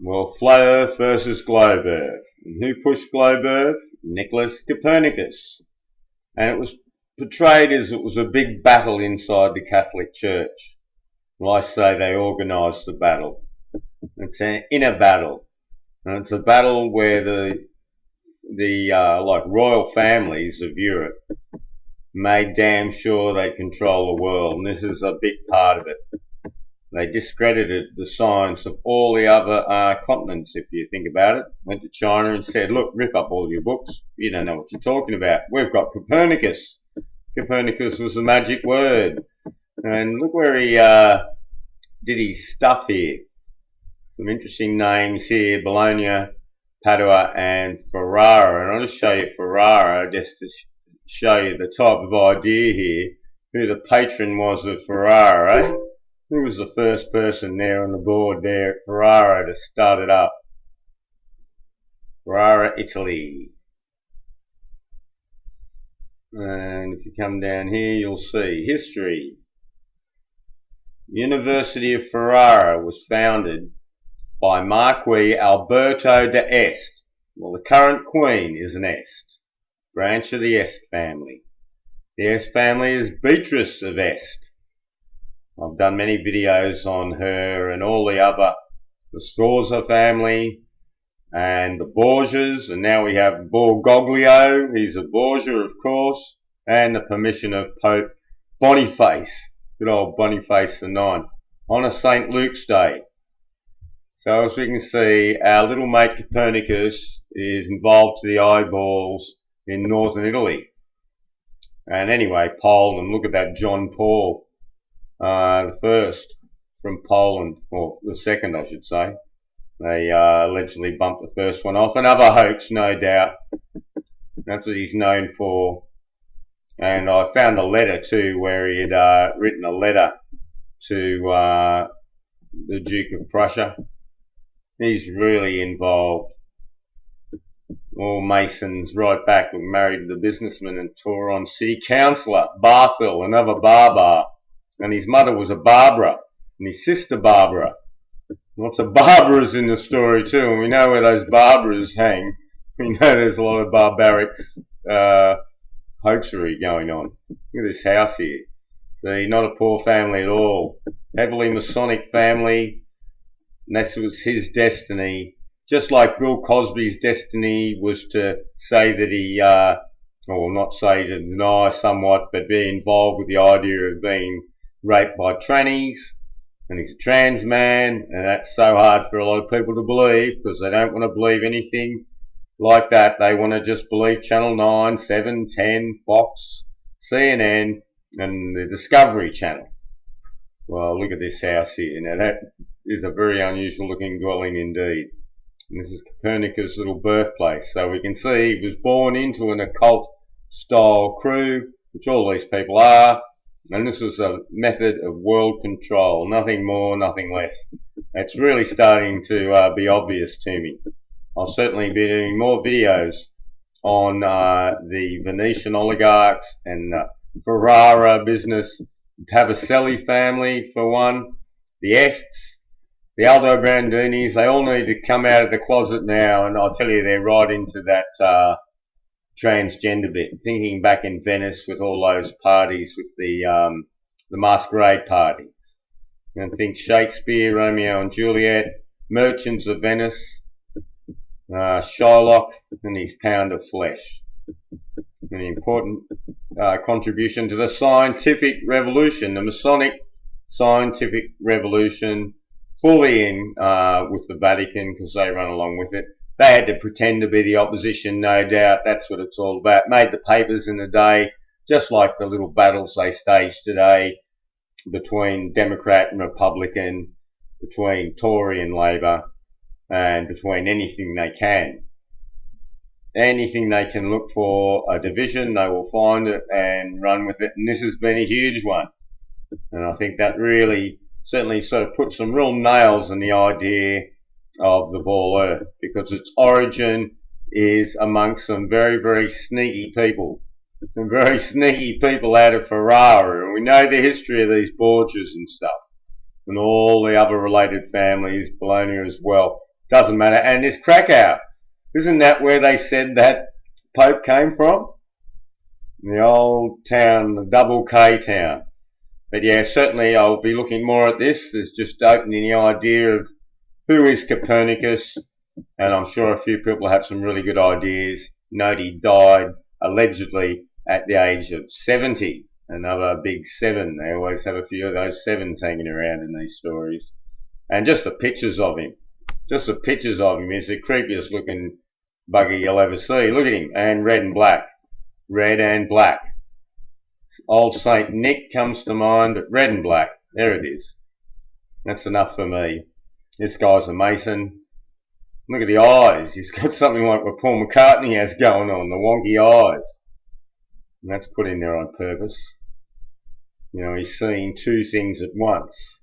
Well, flat Earth versus globe Earth. And who pushed globe Earth? Nicholas Copernicus. And it was portrayed as it was a big battle inside the Catholic Church. Well, I say they organised the battle. It's an inner battle. And it's a battle where the like royal families of Europe made damn sure they control the world, and this is a big part of it. They discredited the science of all the other continents, if you think about it. Went to China and said, look, rip up all your books. You don't know what you're talking about. We've got Copernicus. Copernicus was the magic word. And look where he did his stuff here. Some interesting names here, Bologna, Padua and Ferrara. And I'll just show you Ferrara just to show you the type of idea here, who the patron was of Ferrara. Eh? Who was the first person there on the board there at Ferrara to start it up? Ferrara, Italy. And if you come down here, you'll see history. The University of Ferrara was founded by Marquis Alberto de Este. Well, the current queen is an Este, branch of the Este family. The Este family is Beatrice of Este. I've done many videos on her and all the other, the Sforza family and the Borgias, and now we have Bergoglio, he's a Borgia of course, and the permission of Pope Boniface, good old Boniface IX, on a St. Luke's Day. So as we can see, our little mate Copernicus is involved to the eyeballs in northern Italy. And anyway, Poland, look at that John Paul, the first from Poland, or the second I should say. They allegedly bumped the first one off. Another hoax, no doubt. That's what he's known for. And I found a letter too where he had written a letter to the Duke of Prussia. He's really involved. All Masons right back. We married the businessman and Turon city councillor, Barthel, another Barbar. And his mother was a Barbara, and his sister Barbara. Lots of Barbaras in the story too, and we know where those Barbaras hang. We know there's a lot of barbaric hoaxery going on. Look at this house here. See, not a poor family at all. Heavily Masonic family, and this was his destiny. Just like Bill Cosby's destiny was to say that he, or not say, to deny somewhat, but be involved with the idea of being raped by trannies, and he's a trans man, and that's so hard for a lot of people to believe because they don't want to believe anything like that. They want to just believe Channel 9, 7, 10, Fox, CNN, and the Discovery Channel. Well, look at this house here. Now that is a very unusual looking dwelling indeed. And this is Copernicus' little birthplace. So we can see he was born into an occult style crew, which all these people are. And this was a method of world control, nothing more, nothing less. It's really starting to be obvious to me. I'll certainly be doing more videos on the Venetian oligarchs and Ferrara business, Pavicelli family for one, the Estes, the Aldobrandinis. They all need to come out of the closet now, and I'll tell you they're right into that transgender bit, thinking back in Venice with all those parties with the masquerade party. And think Shakespeare, Romeo and Juliet, Merchants of Venice, Shylock and his pound of flesh. An important contribution to the scientific revolution, the Masonic scientific revolution, fully in with the Vatican because they run along with it. They had to pretend to be the opposition, no doubt. That's what it's all about. Made the papers in the day, just like the little battles they stage today between Democrat and Republican, between Tory and Labour, and between anything they can. Anything they can look for a division, they will find it and run with it. And this has been a huge one. And I think that really certainly sort of put some real nails in the idea of the ball earth, because its origin is amongst some very, very sneaky people. Some very sneaky people out of Ferrara. And we know the history of these Borgias and stuff. And all the other related families, Bologna as well. Doesn't matter. And this Krakow, isn't that where they said that Pope came from? The old town, the double K town. But yeah, certainly I'll be looking more at this. There's just opening the idea of who is Copernicus, and I'm sure a few people have some really good ideas. Note he died allegedly at the age of 70. Another big 7. They always have a few of those 7s hanging around in these stories. And just the pictures of him. Just the pictures of him is the creepiest looking bugger you'll ever see. Look at him. And red and black. Red and black. Old Saint Nick comes to mind, but red and black. There it is. That's enough for me. This guy's a Mason. Look at the eyes. He's got something like what Paul McCartney has going on, the wonky eyes. And that's put in there on purpose. You know, he's seeing two things at once.